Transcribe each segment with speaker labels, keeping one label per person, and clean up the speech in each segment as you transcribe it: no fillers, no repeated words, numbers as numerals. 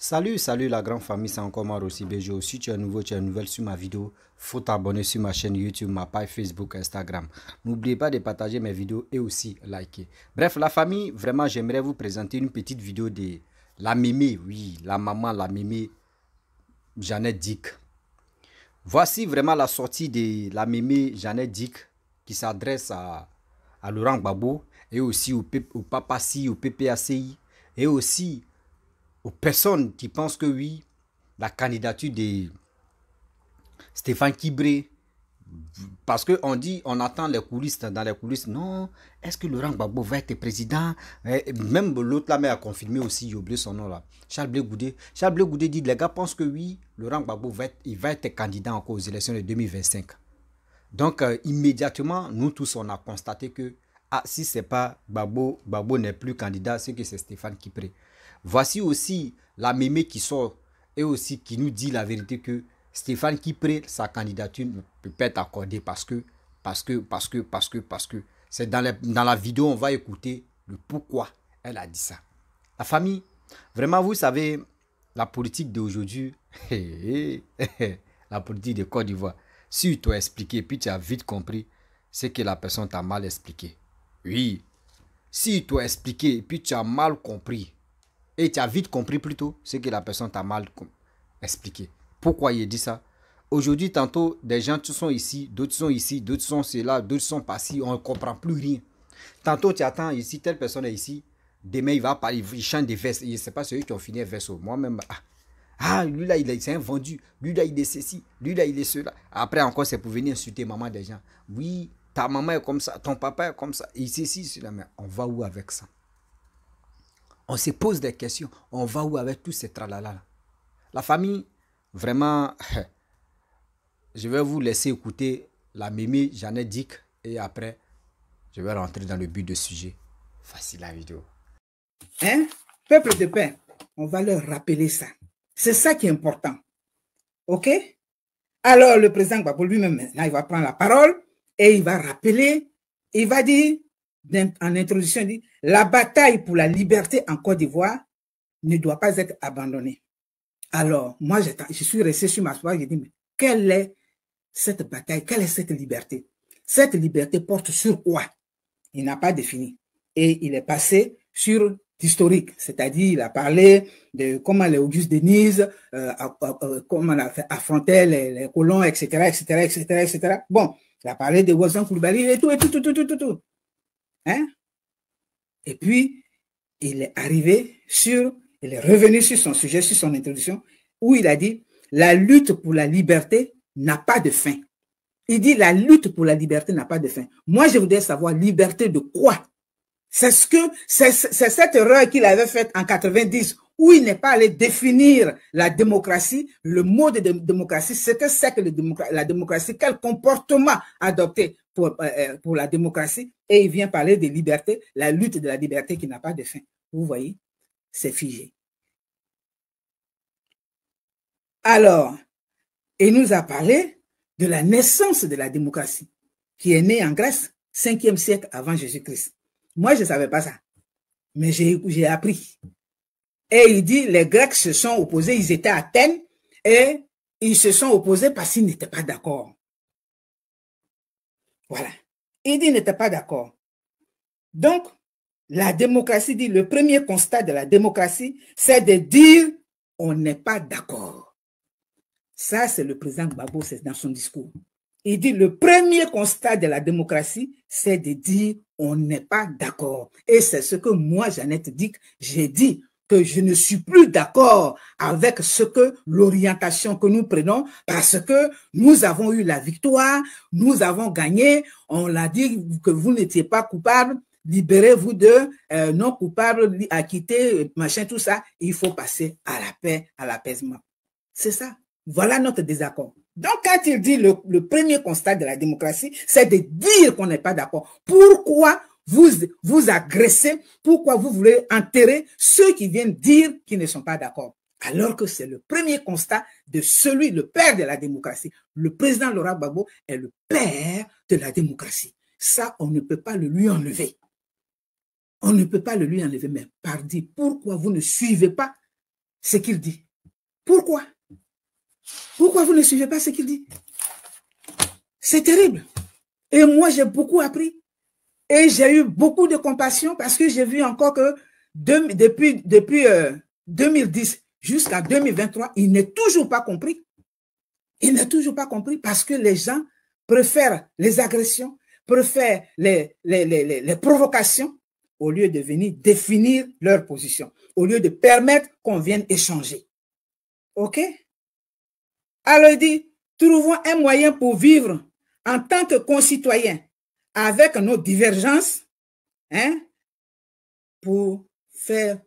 Speaker 1: Salut la grande famille, c'est encore moi Rossi Bejo. Si tu es nouveau, tu es nouvelle sur ma vidéo, faut t'abonner sur ma chaîne YouTube, ma page Facebook, Instagram. N'oubliez pas de partager mes vidéos et aussi liker. Bref, la famille, vraiment, j'aimerais vous présenter une petite vidéo de la mémé, oui, la maman, la mémé, Jeannette Dick. Voici vraiment la sortie de la mémé Jeannette Dick qui s'adresse à Laurent Gbagbo et aussi au Papassi, au PPACI et aussi aux personnes qui pensent que oui, la candidature de Stéphane Kibré, parce qu'on dit, on attend les coulisses, dans les coulisses, non, est-ce que Laurent Gbagbo va être président? Même l'autre là, mais a confirmé aussi, j'ai oublié son nom là, Charles Blé Goudé. Charles Blé Goudé dit, les gars pensent que oui, Laurent Gbagbo va être candidat encore aux élections de 2025. Donc, immédiatement, nous tous, on a constaté que, ah, si c'est pas Gbagbo, Gbagbo n'est plus candidat, c'est que c'est Stéphane Kibré. Voici aussi la mémé qui sort et aussi qui nous dit la vérité que Stéphane Kibré, sa candidature ne peut pas être accordée parce que c'est dans la vidéo, on va écouter le pourquoi elle a dit ça. La famille, vraiment, vous savez, la politique d'aujourd'hui, la politique de Côte d'Ivoire, si tu as expliqué, puis tu as vite compris, c'est que la personne t'a mal expliqué. Oui, si tu as expliqué, puis tu as mal compris, et tu as vite compris plutôt, c'est que la personne t'a mal expliqué. Pourquoi il dit ça? Aujourd'hui, tantôt, des gens sont ici, d'autres sont là, d'autres sont passés, on ne comprend plus rien. Tantôt, tu attends ici, telle personne est ici, demain, il va parler, il chante des vers. Ce n'est pas ceux qui ont fini un verso. Moi-même, lui là, c'est un vendu. Lui là, il est ceci. Lui là, il est cela. Après, encore, c'est pour venir insulter maman des gens. Oui, ta maman est comme ça, ton papa est comme ça. Il ceci, cela. Mais on va où avec ça? On se pose des questions. On va où avec tous ces tralala? La famille, vraiment, je vais vous laisser écouter la mémé Jeannette Dick et après, je vais rentrer dans le but du sujet. Facile la vidéo.
Speaker 2: Hein? Peuple de paix, on va leur rappeler ça. C'est ça qui est important. OK? Alors, le président Gbagbo lui-même, maintenant, il va prendre la parole et il va rappeler, il va dire, en introduction, il dit, la bataille pour la liberté en Côte d'Ivoire ne doit pas être abandonnée. Alors, moi, je suis resté sur ma soirée, j'ai dit, mais quelle est cette bataille? Quelle est cette liberté? Cette liberté porte sur quoi? Il n'a pas défini. Et il est passé sur l'historique, c'est-à-dire il a parlé de comment les Auguste Denise, comment on a affronté les colons, etc., etc., etc., etc. Bon, il a parlé de Wazan Koulibaly et tout. Hein? Et puis, il est revenu sur son sujet, sur son introduction, où il a dit, la lutte pour la liberté n'a pas de fin. Il dit, la lutte pour la liberté n'a pas de fin. Moi, je voudrais savoir, liberté de quoi? C'est cette erreur qu'il avait faite en 90, où il n'est pas allé définir la démocratie, le mot de démocratie, ce que c'est que la démocratie, quel comportement adopter pour la démocratie, et il vient parler de liberté, la lutte de la liberté qui n'a pas de fin. Vous voyez, c'est figé. Alors, il nous a parlé de la naissance de la démocratie, qui est née en Grèce, 5e siècle avant Jésus-Christ. Moi, je ne savais pas ça, mais j'ai appris. Et il dit, les Grecs se sont opposés, ils étaient à Athènes, et ils se sont opposés parce qu'ils n'étaient pas d'accord. Voilà. Il dit, ils n'étaient pas d'accord. Donc, la démocratie dit, le premier constat de la démocratie, c'est de dire, on n'est pas d'accord. Ça, c'est le président Gbagbo, c'est dans son discours. Il dit, le premier constat de la démocratie, c'est de dire, on n'est pas d'accord. Et c'est ce que moi, Jeannette Dick, j'ai dit, que je ne suis plus d'accord avec ce que l'orientation que nous prenons, parce que nous avons eu la victoire, nous avons gagné, on l'a dit que vous n'étiez pas coupable, libérez-vous de non coupable, acquittés, machin, tout ça, il faut passer à la paix, à l'apaisement. C'est ça. Voilà notre désaccord. Donc, quand il dit le premier constat de la démocratie, c'est de dire qu'on n'est pas d'accord. Pourquoi vous agressez? Pourquoi vous voulez enterrer ceux qui viennent dire qu'ils ne sont pas d'accord? Alors que c'est le premier constat de celui, le père de la démocratie. Le président Laurent Gbagbo est le père de la démocratie. Ça, on ne peut pas le lui enlever. On ne peut pas le lui enlever, mais pardi, pourquoi vous ne suivez pas ce qu'il dit. Pourquoi? Pourquoi vous ne suivez pas ce qu'il dit? C'est terrible. Et moi, j'ai beaucoup appris. Et j'ai eu beaucoup de compassion parce que j'ai vu encore que depuis 2010 jusqu'à 2023, il n'est toujours pas compris. Il n'est toujours pas compris parce que les gens préfèrent les agressions, préfèrent les provocations au lieu de venir définir leur position, au lieu de permettre qu'on vienne échanger. OK? Alors il dit, trouvons un moyen pour vivre en tant que concitoyens avec nos divergences, hein, pour faire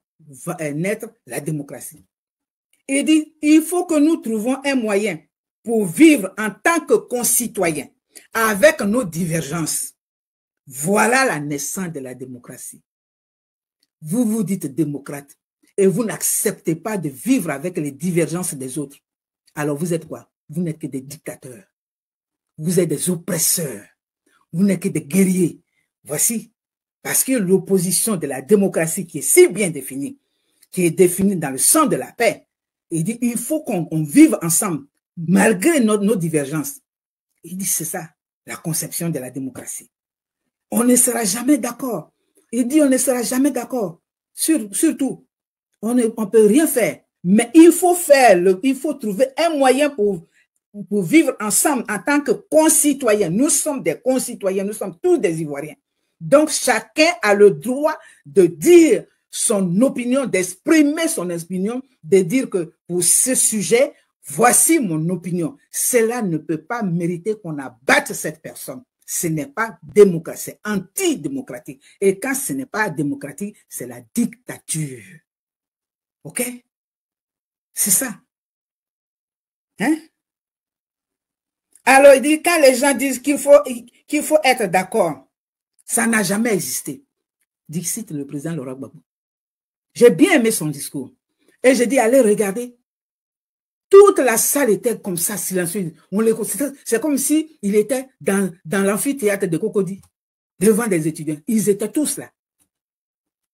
Speaker 2: naître la démocratie. Il dit, il faut que nous trouvions un moyen pour vivre en tant que concitoyens avec nos divergences. Voilà la naissance de la démocratie. Vous vous dites démocrate et vous n'acceptez pas de vivre avec les divergences des autres. Alors vous êtes quoi? Vous n'êtes que des dictateurs. Vous êtes des oppresseurs. Vous n'êtes que des guerriers. Voici, parce que l'opposition de la démocratie qui est si bien définie, qui est définie dans le sang de la paix, il dit il faut qu'on vive ensemble malgré nos divergences. Il dit c'est ça, la conception de la démocratie. On ne sera jamais d'accord. Il dit on ne sera jamais d'accord. Surtout, on ne peut rien faire. Mais il faut il faut trouver un moyen pour vivre ensemble en tant que concitoyens. Nous sommes des concitoyens, nous sommes tous des Ivoiriens. Donc, chacun a le droit de dire son opinion, d'exprimer son opinion, de dire que pour ce sujet, voici mon opinion. Cela ne peut pas mériter qu'on abatte cette personne. Ce n'est pas démocratique, c'est antidémocratique. Et quand ce n'est pas démocratique, c'est la dictature. OK? C'est ça. Hein? Alors, il dit, quand les gens disent qu'il faut être d'accord, ça n'a jamais existé. Dixit le président Laurent Gbagbo. J'ai bien aimé son discours. Et j'ai dit, allez regarder. Toute la salle était comme ça, silencieuse. C'est comme si il était dans l'amphithéâtre de Cocody, devant des étudiants. Ils étaient tous là.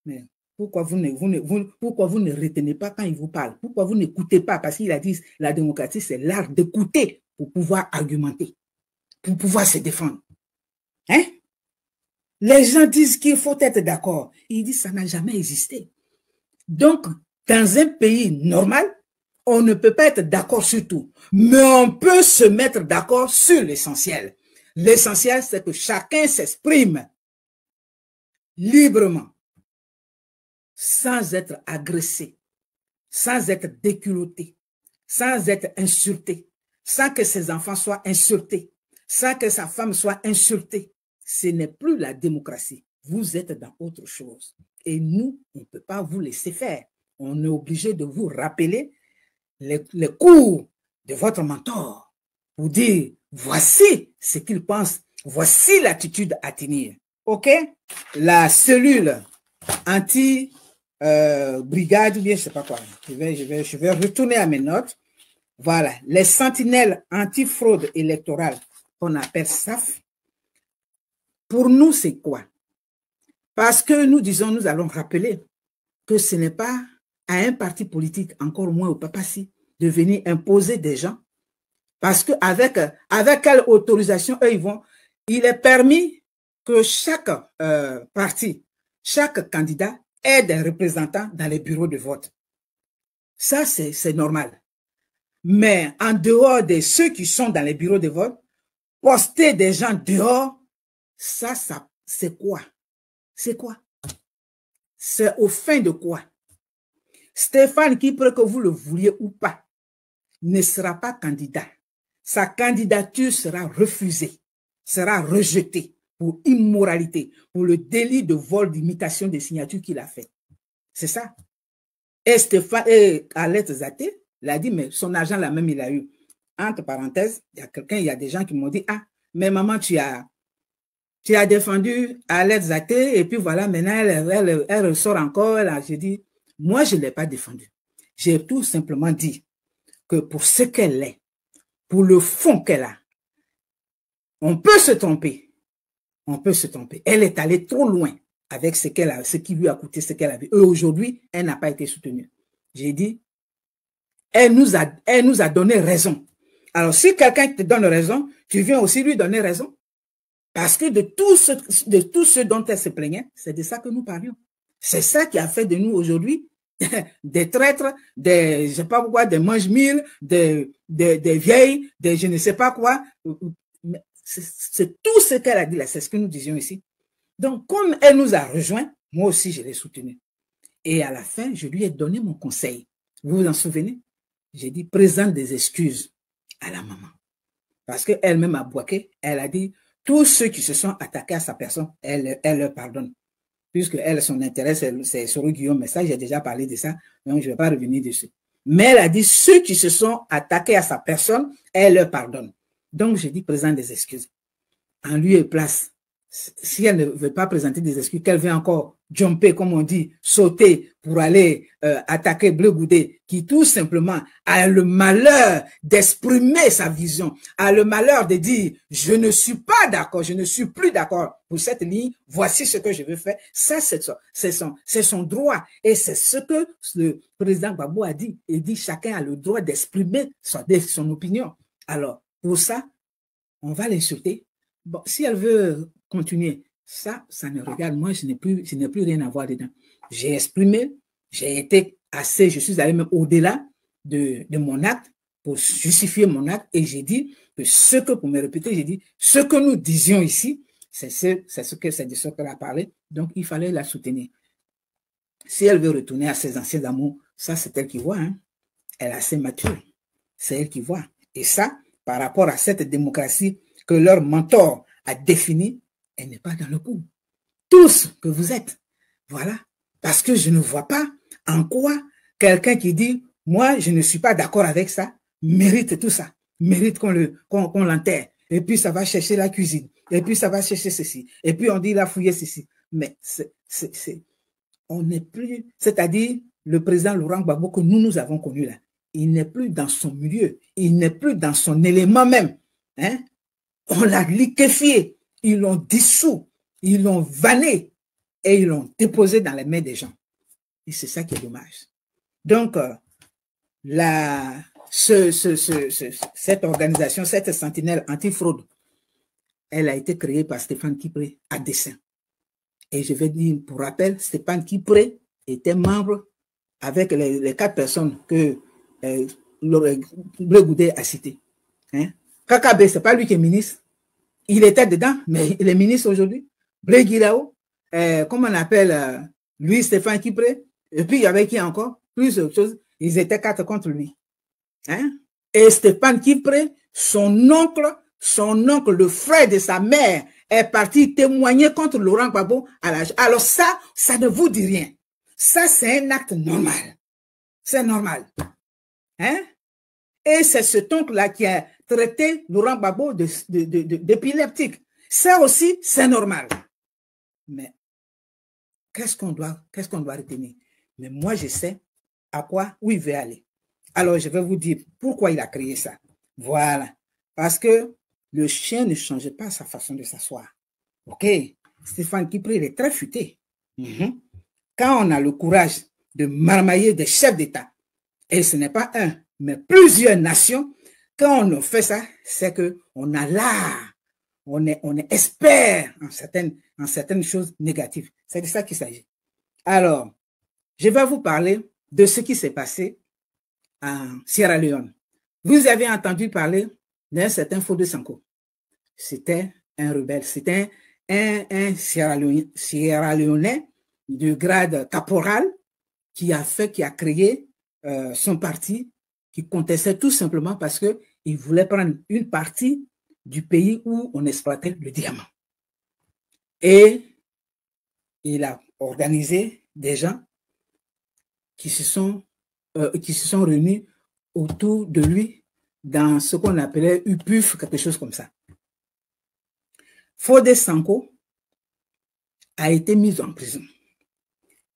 Speaker 2: Mais pourquoi vous ne retenez pas quand il vous parle? Pourquoi vous n'écoutez pas? Parce qu'il a dit, la démocratie, c'est l'art d'écouter pour pouvoir argumenter, pour pouvoir se défendre. Hein? Les gens disent qu'il faut être d'accord. Il dit, ça n'a jamais existé. Donc, dans un pays normal, on ne peut pas être d'accord sur tout, mais on peut se mettre d'accord sur l'essentiel. L'essentiel, c'est que chacun s'exprime librement, sans être agressé, sans être déculotté, sans être insulté, sans que ses enfants soient insultés, sans que sa femme soit insultée. Ce n'est plus la démocratie. Vous êtes dans autre chose. Et nous, on ne peut pas vous laisser faire. On est obligé de vous rappeler les cours de votre mentor pour dire, voici ce qu'il pense, voici l'attitude à tenir. OK? La cellule anti-brigade, bien, je ne sais pas quoi. Je vais retourner à mes notes. Voilà. Les sentinelles anti-fraude électorale, qu'on appelle SAF. Pour nous, c'est quoi? Parce que nous disons, nous allons rappeler que ce n'est pas à un parti politique, encore moins au Papassi, de venir imposer des gens. Parce qu'avec quelle autorisation, eux, il est permis que chaque parti, chaque candidat ait des représentants dans les bureaux de vote. Ça, c'est normal. Mais en dehors de ceux qui sont dans les bureaux de vote, poster des gens dehors, ça c'est quoi? C'est quoi? C'est au fin de quoi? Stéphane Kipre, que vous le vouliez ou pas, ne sera pas candidat. Sa candidature sera refusée, sera rejetée pour immoralité, pour le délit de vol d'imitation des signatures qu'il a fait. C'est ça. Et Stéphane, et Alette Zaté l'a dit, mais son argent là même il a eu. Entre parenthèses, il y a des gens qui m'ont dit, ah, mais maman, tu as défendu Alette Zaté, et puis voilà, maintenant, elle ressort encore. J'ai dit, moi, je ne l'ai pas défendue. J'ai tout simplement dit que pour ce qu'elle est, pour le fond qu'elle a, on peut se tromper. On peut se tromper. Elle est allée trop loin avec ce qui lui a coûté ce qu'elle avait. Et aujourd'hui, elle n'a pas été soutenue. J'ai dit, elle nous a donné raison. Alors, si quelqu'un te donne raison, tu viens aussi lui donner raison. Parce que de tout ce dont elle se plaignait, c'est de ça que nous parlions. C'est ça qui a fait de nous aujourd'hui des traîtres, des, je sais pas pourquoi, des mange-mille, des vieilles, des je ne sais pas quoi. C'est tout ce qu'elle a dit là, c'est ce que nous disions ici. Donc, comme elle nous a rejoints, moi aussi, je l'ai soutenue. Et à la fin, je lui ai donné mon conseil. Vous vous en souvenez? J'ai dit, présente des excuses à la maman. Parce qu'elle-même a boqué, elle a dit, tous ceux qui se sont attaqués à sa personne, elle leur pardonne. Puisque elle, son intérêt, c'est sur Guillaume, mais ça, j'ai déjà parlé de ça, donc je ne vais pas revenir dessus. Mais elle a dit, ceux qui se sont attaqués à sa personne, elle leur pardonne. Donc, j'ai dit, présente des excuses. En lieu et place, si elle ne veut pas présenter des excuses, qu'elle veut encore jumper, comme on dit, sauter pour aller attaquer Bleu Goudé, qui tout simplement a le malheur d'exprimer sa vision, a le malheur de dire, je ne suis pas d'accord, je ne suis plus d'accord pour cette ligne, voici ce que je veux faire. Ça, c'est son droit. Et c'est ce que le président Gbagbo a dit. Il dit, chacun a le droit d'exprimer son opinion. Alors, pour ça, on va l'insulter. Bon, si elle veut continuer, ça ne regarde. Moi, je n'ai plus rien à voir dedans. J'ai exprimé, j'ai été assez, je suis allé même au-delà de mon acte pour justifier mon acte et j'ai dit que pour me répéter, j'ai dit, ce que nous disions ici, c'est de ce qu'elle a parlé, donc il fallait la soutenir. Si elle veut retourner à ses anciens amours, ça c'est elle qui voit, hein. Elle est assez mature, c'est elle qui voit. Et ça, par rapport à cette démocratie que leur mentor a défini, elle n'est pas dans le coup. Tous que vous êtes. Voilà. Parce que je ne vois pas en quoi quelqu'un qui dit, moi, je ne suis pas d'accord avec ça, mérite tout ça. Mérite qu'on l'enterre. Et puis, ça va chercher la cuisine. Et puis, ça va chercher ceci. Et puis, on dit, il a fouillé ceci. Mais on n'est plus, c'est-à-dire, le président Laurent Gbagbo que nous avons connu là, il n'est plus dans son milieu. Il n'est plus dans son élément même. Hein? On l'a liquéfié, ils l'ont dissous, ils l'ont vanné et ils l'ont déposé dans les mains des gens. Et c'est ça qui est dommage. Donc, cette organisation, cette sentinelle antifraude, elle a été créée par Stéphane Kipré à dessein. Et je vais dire, pour rappel, Stéphane Kipré était membre avec les 4 personnes que Bleu Goudé a citées. Hein? Kakabe, c'est pas lui qui est ministre. Il était dedans, mais il est ministre aujourd'hui. Blé Guirao, comment on appelle lui, Stéphane Kipré. Et puis, il y avait qui encore? Plus autre chose. Ils étaient 4 contre lui. Hein? Et Stéphane Kipré, son oncle, le frère de sa mère, est parti témoigner contre Laurent Gbagbo à l'âge. Alors ça ne vous dit rien. Ça, c'est un acte normal. C'est normal. Hein? Et c'est cet oncle-là qui a traité Laurent Gbagbo d'épileptique. Ça aussi, c'est normal. Mais qu'est-ce qu'on doit retenir? Mais moi, je sais où il veut aller. Alors, je vais vous dire pourquoi il a créé ça. Voilà. Parce que le chien ne change pas sa façon de s'asseoir. OK? Stéphane Kipré, il est très futé. Quand on a le courage de marmailler des chefs d'État, et ce n'est pas un, mais plusieurs nations, quand on fait ça, c'est qu'on a l'art, on est expert en certaines choses négatives. C'est de ça qu'il s'agit. Alors, je vais vous parler de ce qui s'est passé en Sierra Leone. Vous avez entendu parler d'un certain Fodé Sanko. C'était un rebelle, c'était un Sierra Leonais de grade caporal qui a créé son parti, qui contestait tout simplement parce qu'il voulait prendre une partie du pays où on exploitait le diamant. Et il a organisé des gens qui se sont réunis autour de lui dans ce qu'on appelait UPUF, quelque chose comme ça. Fodé Sanko a été mis en prison.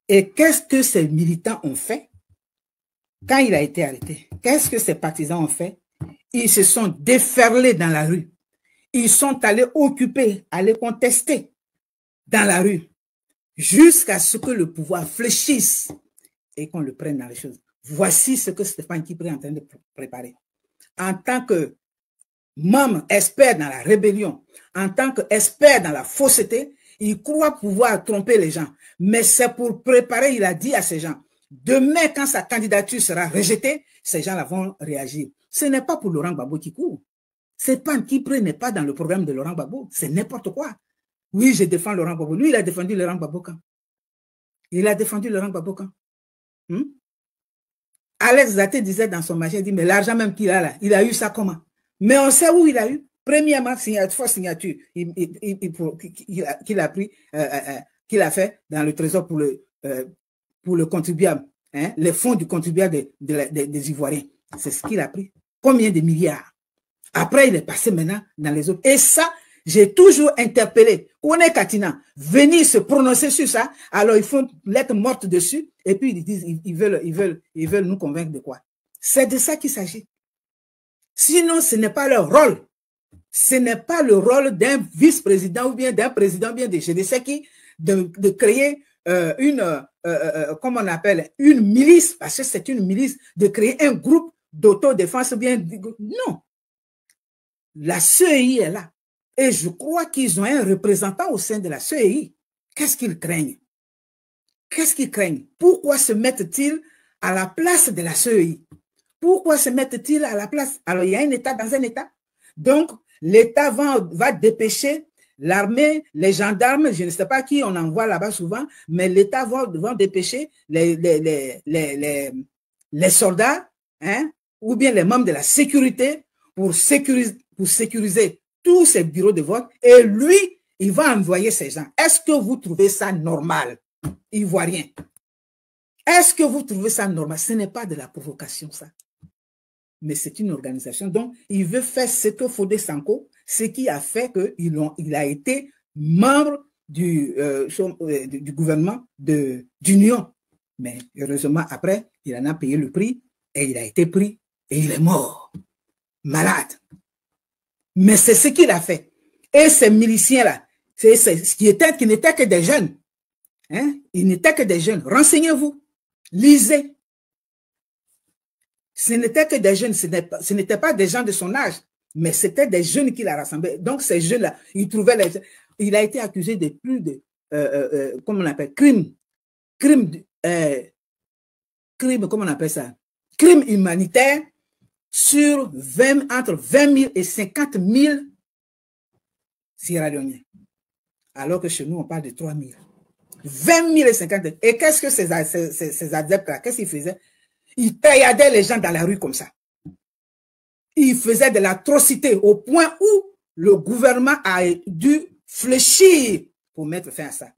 Speaker 2: Et qu'est-ce que ces militants ont fait quand il a été arrêté? Qu'est-ce que ces partisans ont fait? Ils se sont déferlés dans la rue. Ils sont allés occuper, aller contester dans la rue jusqu'à ce que le pouvoir fléchisse et qu'on le prenne dans les choses. Voici ce que Stéphane Kipré est en train de préparer. En tant que membre expert dans la rébellion, en tant qu'expert dans la fausseté, il croit pouvoir tromper les gens. Mais c'est pour préparer, il a dit à ces gens, demain, quand sa candidature sera rejetée, ces gens-là vont réagir. Ce n'est pas pour Laurent Gbagbo qui court. Stéphane Kipré n'est pas dans le programme de Laurent Gbagbo. C'est n'importe quoi. Oui, je défends Laurent Gbagbo. Lui, il a défendu Laurent Gbagbo quand? Il a défendu Laurent Gbagbo quand? Alex Zaté disait dans son machin, il dit, mais l'argent même qu'il a là, il a eu ça comment? Mais on sait où il a eu. Premièrement, fausse signature qu'il a pris, qu'il a fait dans le trésor pour le contribuable, hein, les fonds du contribuable des Ivoiriens. C'est ce qu'il a pris. Combien de milliards? Après, il est passé maintenant dans les autres. Et ça, j'ai toujours interpellé Kone Katina, venir se prononcer sur ça, alors ils font lettre morte dessus, et puis ils disent, ils veulent nous convaincre de quoi? C'est de ça qu'il s'agit. Sinon, ce n'est pas leur rôle. Ce n'est pas le rôle d'un vice-président ou bien d'un président, bien de je ne sais qui, de créer comment on appelle, une milice, parce que c'est une milice, de créer un groupe d'autodéfense, bien, non. La CEI est là. Et je crois qu'ils ont un représentant au sein de la CEI. Qu'est-ce qu'ils craignent? Qu'est-ce qu'ils craignent? Pourquoi se mettent-ils à la place de la CEI? Pourquoi se mettent-ils à la place? Alors, il y a un État dans un État. Donc, l'État va dépêcher l'armée, les gendarmes, je ne sais pas qui on envoie là-bas souvent, mais l'État va dépêcher les soldats, hein, ou bien les membres de la sécurité pour sécuriser tous ces bureaux de vote. Et lui, il va envoyer ces gens. Est-ce que vous trouvez ça normal, Ivoirien? Est-ce que vous trouvez ça normal? Ce n'est pas de la provocation, ça. Mais c'est une organisation. Donc, il veut faire ce que Fodé Sanko, ce qui a fait qu'il a été membre du gouvernement d'union. Mais heureusement, après, il en a payé le prix et il a été pris et il est mort, malade. Mais c'est ce qu'il a fait. Et ces miliciens-là, qui n'étaient que des jeunes. Hein? Ils n'étaient que des jeunes. Renseignez-vous, lisez. Ce n'était que des jeunes, ce n'était pas des gens de son âge, mais c'était des jeunes qu'il a rassemblés. Donc, ces jeunes-là, il a été accusé de plus de, comment on appelle, crime, comment on appelle ça? Crime humanitaire sur entre 20 000 et 50 000 Sierra-Léoniens. Alors que chez nous, on parle de 3 000. 20 000 et 50 000. Et qu'est-ce que ces adeptes-là, qu'est-ce qu'ils faisaient? Ils tailladaient les gens dans la rue comme ça. Ils faisaient de l'atrocité au point où le gouvernement a dû fléchir pour mettre fin à ça.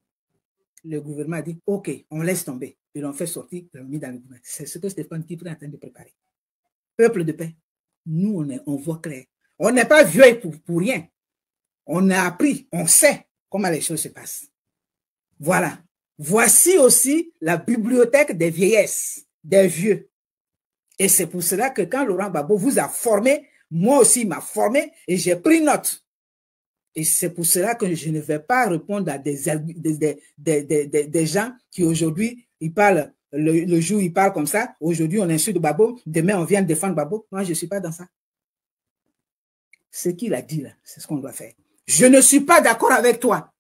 Speaker 2: Le gouvernement a dit, OK, on laisse tomber. Ils l'ont fait sortir, ils l'ont mis dans le gouvernement. C'est ce que Stéphane Kipré est en train de préparer. Peuple de paix, nous, on voit clair. On n'est pas vieux pour rien. On a appris, on sait comment les choses se passent. Voilà. Voici aussi la bibliothèque des vieillesses, des vieux. Et c'est pour cela que quand Laurent Gbagbo vous a formé, moi aussi il m'a formé et j'ai pris note. Et c'est pour cela que je ne vais pas répondre à des gens qui aujourd'hui, ils parlent, le jour ils parlent comme ça, aujourd'hui on insulte Gbagbo, demain on vient défendre Gbagbo. Moi je ne suis pas dans ça. Ce qu'il a dit là, c'est ce qu'on doit faire. Je ne suis pas d'accord avec toi,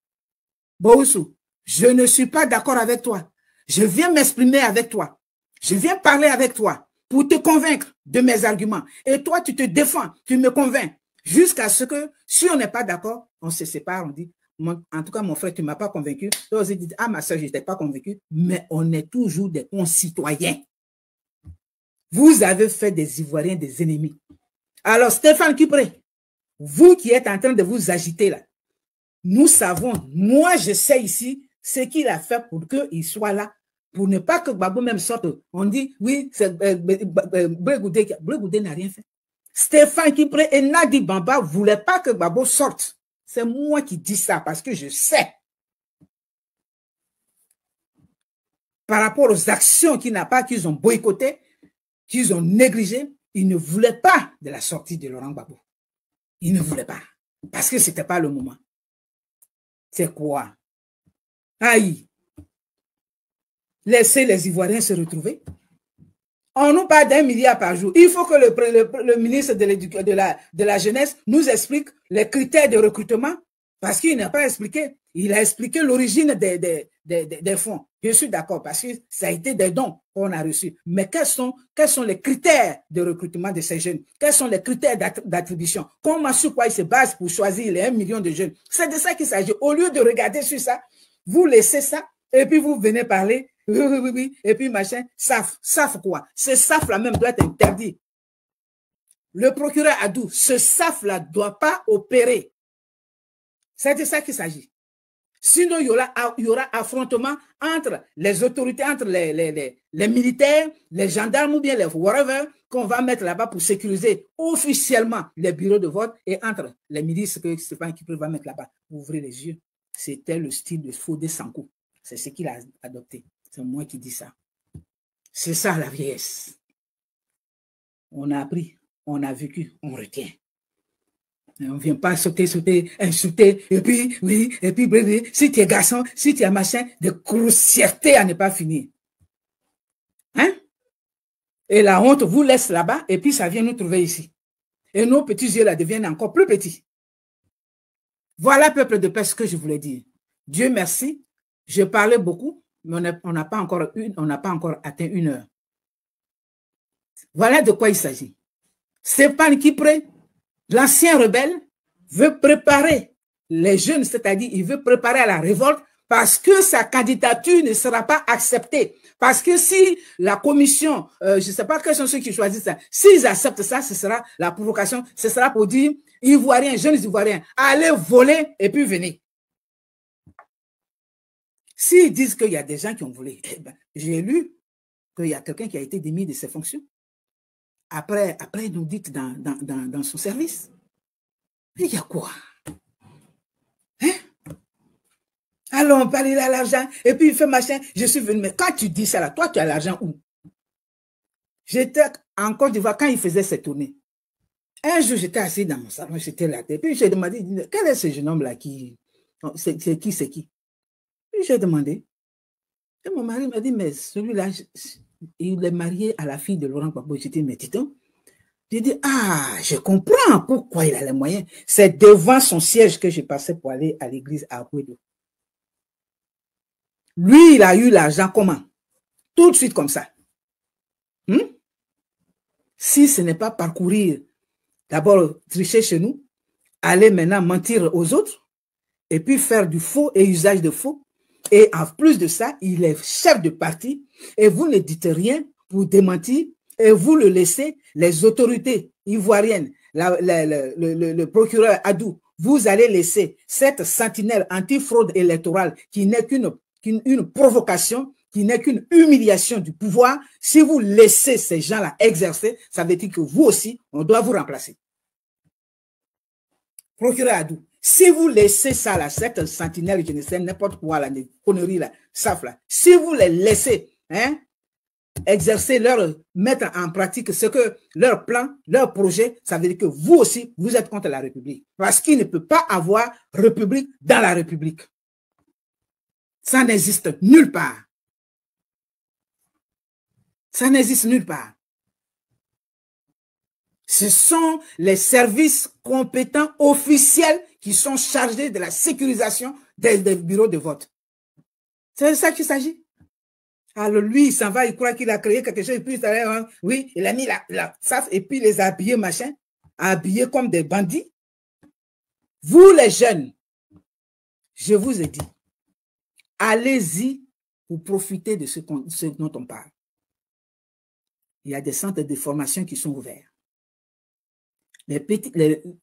Speaker 2: Boussou. Je ne suis pas d'accord avec toi. Je viens m'exprimer avec toi. Je viens parler avec toi pour te convaincre de mes arguments. Et toi, tu te défends, tu me convaincs. Jusqu'à ce que, si on n'est pas d'accord, on se sépare, on dit, en tout cas, mon frère, tu ne m'as pas convaincu. Toi aussi, tu dis, ah, ma soeur, je n'étais pas convaincu. Mais on est toujours des concitoyens. Vous avez fait des Ivoiriens des ennemis. Alors, Stéphane Kipré, vous qui êtes en train de vous agiter là, nous savons, moi, je sais ici ce qu'il a fait pour qu'il soit là, pour ne pas que Gbagbo même sorte. On dit, oui, Blé n'a rien fait. Stéphane Kipré et Nadi Bamba ne voulaient pas que Gbagbo sorte. C'est moi qui dis ça parce que je sais. Par rapport aux actions qu'ils ont boycottées, qu'ils ont négligées, ils ne voulaient pas de la sortie de Laurent Gbagbo. Ils ne voulaient pas. Parce que ce n'était pas le moment. C'est quoi? Aïe! Laissez les Ivoiriens se retrouver. On nous parle d'1 milliard par jour. Il faut que le ministre de la Jeunesse nous explique les critères de recrutement parce qu'il n'a pas expliqué. Il a expliqué l'origine des fonds. Je suis d'accord parce que ça a été des dons qu'on a reçus. Mais quels sont les critères de recrutement de ces jeunes? Quels sont les critères d'attribution? Comment, sur quoi ils se basent pour choisir les 1 million de jeunes? C'est de ça qu'il s'agit. Au lieu de regarder sur ça, vous laissez ça et puis vous venez parler. Oui, et puis machin, SAF quoi? Ce SAF-là même doit être interdit. Le procureur Adou, ce SAF-là ne doit pas opérer. C'est de ça qu'il s'agit. Sinon, il y aura affrontement entre les autorités, entre les militaires, les gendarmes ou bien les whatever qu'on va mettre là-bas pour sécuriser officiellement les bureaux de vote et entre les milices que Stéphane Kipré va mettre là-bas. Ouvrez les yeux. C'était le style de Fodé Sankou. C'est ce qu'il a adopté. C'est moi qui dis ça. C'est ça la vieillesse. On a appris, on a vécu, on retient. On ne vient pas sauter, insulter, et puis, oui, et puis, bébé, si tu es garçon, si tu es machin, de grossièreté à ne pas finir. Hein? Et la honte vous laisse là-bas, et puis ça vient nous trouver ici. Et nos petits yeux là deviennent encore plus petits. Voilà, peuple de paix, ce que je voulais dire. Dieu merci, je parlais beaucoup. Mais on n'a pas encore atteint 1 heure. Voilà de quoi il s'agit. Stéphane Kipré, l'ancien rebelle, veut préparer les jeunes, c'est-à-dire il veut préparer à la révolte parce que sa candidature ne sera pas acceptée. Parce que si la commission, je ne sais pas quels sont ceux qui choisissent ça, s'ils acceptent ça, ce sera la provocation, ce sera pour dire, Ivoiriens, jeunes Ivoiriens, allez voler et puis venez. S'ils disent qu'il y a des gens qui ont volé, eh ben, j'ai lu qu'il y a quelqu'un qui a été démis de ses fonctions. Après nous dites dans son service. Mais il y a quoi? Hein? Alors, on parle, il a l'argent, et puis il fait machin, je suis venu. Mais quand tu dis ça là, toi, tu as l'argent où? J'étais en Côte d'Ivoire quand il faisait ses tournées. Un jour, j'étais assis dans mon salon, j'étais là, et puis j'ai demandé, quel est ce jeune homme-là qui... C'est qui? Puis j'ai demandé. Et mon mari m'a dit, mais celui-là, il est marié à la fille de Laurent Gbagbo. J'ai dit, mais dis donc. J'ai dit, ah, je comprends pourquoi il a les moyens. C'est devant son siège que j'ai passé pour aller à l'église à Akwedo. Lui, il a eu l'argent comment? Tout de suite comme ça. Si ce n'est pas parcourir, d'abord tricher chez nous, aller maintenant mentir aux autres, et puis faire du faux et usage de faux, et en plus de ça, il est chef de parti et vous ne dites rien pour démentir et vous le laissez, les autorités ivoiriennes, le procureur Adou, vous allez laisser cette sentinelle anti-fraude électorale qui n'est qu'une provocation, qui n'est qu'une humiliation du pouvoir. Si vous laissez ces gens-là exercer, ça veut dire que vous aussi, on doit vous remplacer. Procureur Adou. Si vous laissez ça là, cette sentinelle, je ne sais n'importe quoi là, des conneries là, saf là, si vous les laissez exercer mettre en pratique ce que leur plan, leur projet, ça veut dire que vous aussi, vous êtes contre la République. Parce qu'il ne peut pas avoir République dans la République. Ça n'existe nulle part. Ça n'existe nulle part. Ce sont les services compétents officiels qui sont chargés de la sécurisation des bureaux de vote. C'est de ça qu'il s'agit. Alors lui, il s'en va, il croit qu'il a créé quelque chose, et puis oui, il a mis la SAF, et puis il les a habillés, machin, habillés comme des bandits. Vous les jeunes, je vous ai dit, allez-y pour profiter de ce dont on parle. Il y a des centres de formation qui sont ouverts. Il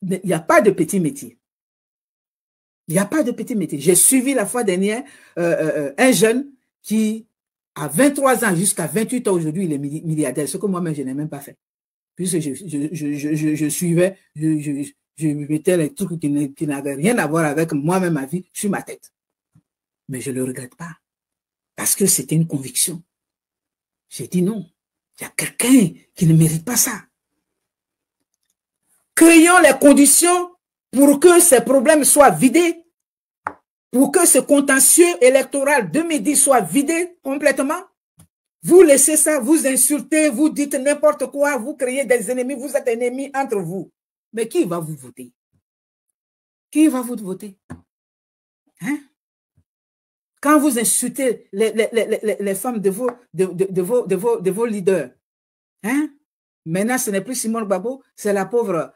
Speaker 2: n'y a pas de petits métiers. Il n'y a pas de petits métiers. J'ai suivi la fois dernière un jeune qui, à 23 ans jusqu'à 28 ans aujourd'hui, il est milliardaire. Ce que moi-même, je n'ai même pas fait. Puisque je suivais, je mettais les trucs qui n'avaient rien à voir avec moi-même, ma vie, sur ma tête. Mais je ne le regrette pas. Parce que c'était une conviction. J'ai dit non. Il y a quelqu'un qui ne mérite pas ça. Créons les conditions pour que ces problèmes soient vidés, pour que ce contentieux électoral 2010 soit vidé complètement, Vous laissez ça, vous insultez, vous dites n'importe quoi, vous créez des ennemis, vous êtes ennemis entre vous. Mais qui va vous voter? Qui va vous voter? Hein? Quand vous insultez les femmes de vos leaders, hein? Maintenant, ce n'est plus Simone Gbagbo, c'est la pauvre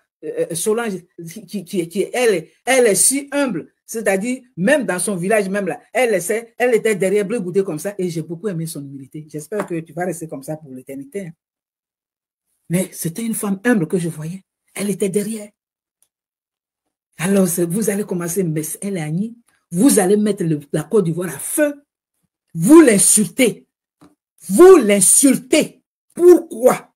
Speaker 2: Solange qui elle est si humble. C'est-à-dire, même dans son village, même là, elle était derrière Bleu Goudé comme ça, et j'ai beaucoup aimé son humilité. J'espère que tu vas rester comme ça pour l'éternité. Mais c'était une femme humble que je voyais. Elle était derrière. Alors, vous allez commencer, mais elle est Agni. Vous allez mettre la Côte d'Ivoire à feu. Vous l'insultez. Vous l'insultez. Pourquoi?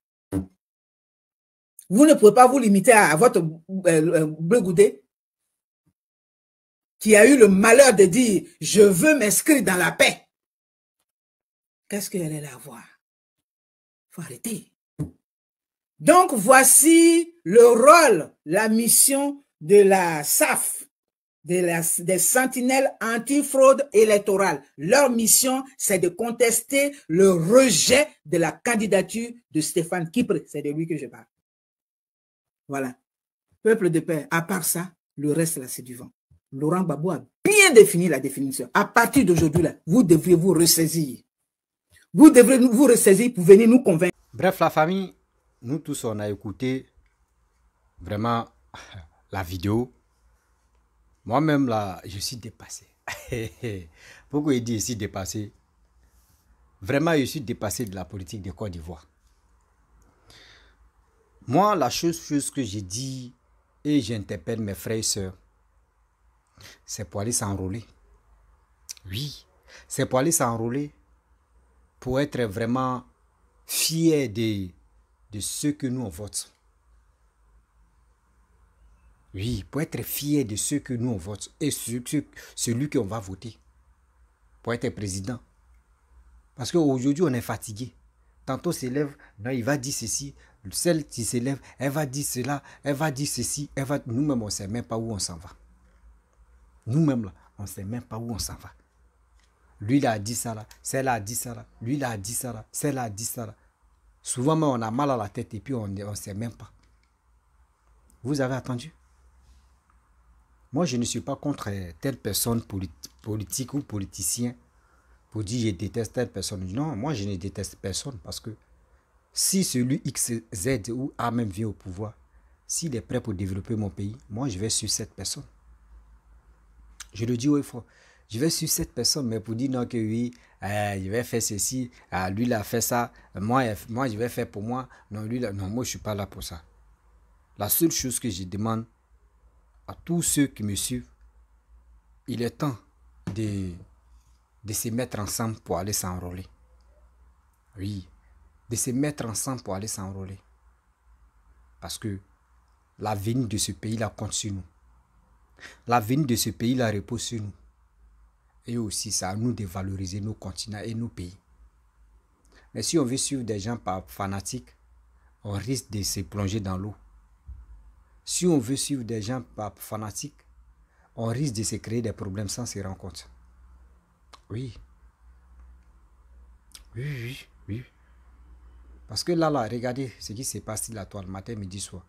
Speaker 2: Vous ne pouvez pas vous limiter à votre Bleu Goudé qui a eu le malheur de dire « Je veux m'inscrire dans la paix ». Qu'est-ce qu'elle allait avoir? Il faut arrêter. Donc, voici le rôle, la mission de la SAF, des sentinelles anti-fraude électorale. Leur mission, c'est de contester le rejet de la candidature de Stéphane Kipre. C'est de lui que je parle. Voilà. Peuple de paix, à part ça, le reste, là, c'est du vent. Laurent Gbagbo a bien défini la définition. À partir d'aujourd'hui, là, vous devriez vous ressaisir. Vous devrez vous ressaisir pour venir nous convaincre.
Speaker 1: Bref, la famille, nous tous, on a écouté vraiment la vidéo. Moi-même, là, je suis dépassé. Pourquoi il dit ici dépassé? Vraiment, je suis dépassé de la politique de Côte d'Ivoire. Moi, la chose que j'ai dit, et j'interpelle mes frères et sœurs, c'est pour aller s'enrôler. Oui, c'est pour aller s'enrôler, pour être vraiment fier de ceux que nous on vote. Oui, pour être fier de ceux que nous on vote et celui qu'on va voter pour être président. Parce qu'aujourd'hui, on est fatigué. Tantôt s'élève, non, il va dire ceci. Celle qui s'élève, elle va dire cela, elle va dire ceci. Nous-mêmes, on ne sait même pas où on s'en va. Nous-mêmes, là, on ne sait même pas où on s'en va. Lui, il a dit ça là, celle-là a dit ça là, lui, il a dit ça là, celle-là a dit ça là. Souvent, même, on a mal à la tête et puis on ne sait même pas. Vous avez attendu? Moi, je ne suis pas contre telle personne politique ou politicien pour dire je déteste telle personne. Non, moi, je ne déteste personne parce que si celui X, Z ou A même vient au pouvoir, s'il est prêt pour développer mon pays, moi, je vais suivre cette personne. Je le dis haut et fort. Je vais suivre cette personne, mais pour dire non que oui, je vais faire ceci, lui, il a fait ça, moi, je vais faire pour moi. Non, lui, là, non, moi, je ne suis pas là pour ça. La seule chose que je demande à tous ceux qui me suivent, il est temps de se mettre ensemble pour aller s'enrôler. Oui, de se mettre ensemble pour aller s'enrôler. Parce que l'avenir de ce pays-là compte sur nous. L'avenir de ce pays-là repose sur nous. Et aussi, c'est à nous de valoriser nos continents et nos pays. Mais si on veut suivre des gens par fanatiques, on risque de se plonger dans l'eau. Si on veut suivre des gens par fanatiques, on risque de se créer des problèmes sans se rendre compte. Oui. Oui. Parce que là, regardez ce qui s'est passé là, toi, le matin, midi, soir.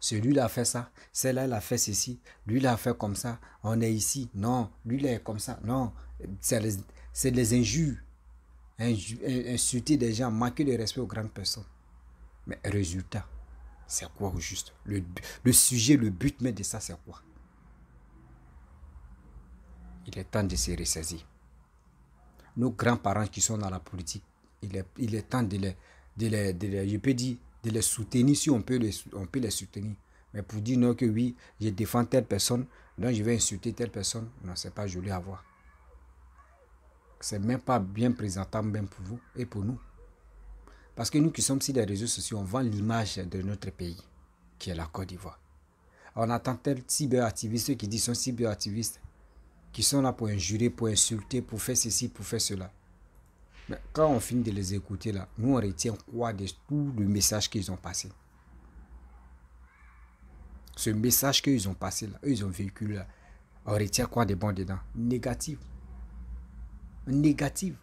Speaker 1: Celui-là a fait ça, celle-là, elle a fait ceci, lui, il a fait comme ça, on est ici, non, lui, il est comme ça, non. C'est les injures, insulter des gens, manquer de respect aux grandes personnes. Mais résultat, c'est quoi au juste? Le sujet, le but même de ça, c'est quoi? Il est temps de se ressaisir. Nos grands-parents qui sont dans la politique, il est temps de je peux dire, de les soutenir si on peut les soutenir. Mais pour dire non que oui, je défends telle personne, donc je vais insulter telle personne, non, c'est pas joli à voir. C'est même pas bien présentable même pour vous et pour nous. Parce que nous qui sommes sur les réseaux sociaux, on vend l'image de notre pays, qui est la Côte d'Ivoire. On attend tel cyberactivistes, ceux qui disent sont cyberactivistes, qui sont là pour injurer, pour insulter, pour faire ceci, pour faire cela. Mais quand on finit de les écouter là, nous on retient quoi de tout le message qu'ils ont passé? Ce message qu'ils ont passé là, eux ils ont véhiculé là, on retient quoi de bon dedans? Négatif. Négatif.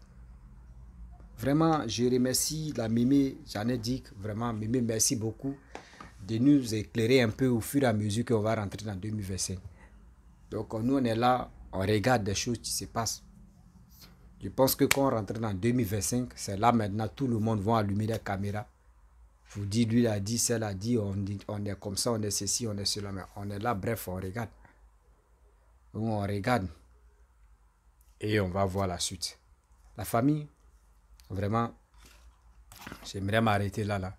Speaker 1: Vraiment, je remercie la Mémé Jeanne-Dick. Vraiment, Mémé, merci beaucoup de nous éclairer un peu au fur et à mesure qu'on va rentrer dans 2025. Donc, nous, on est là, on regarde des choses qui se passent. Je pense que quand on rentre dans 2025, c'est là maintenant, tout le monde va allumer les caméras. Vous dites, lui a dit, celle a dit, on est comme ça, on est ceci, on est cela, mais on est là, bref, on regarde. On regarde. Et on va voir la suite. La famille, vraiment, j'aimerais m'arrêter là.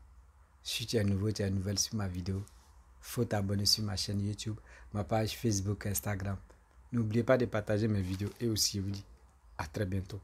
Speaker 1: Si tu es nouveau, tu es nouvelle sur ma vidéo, faut t'abonner sur ma chaîne YouTube, ma page Facebook, Instagram. N'oubliez pas de partager mes vidéos et aussi, je vous dis à très bientôt.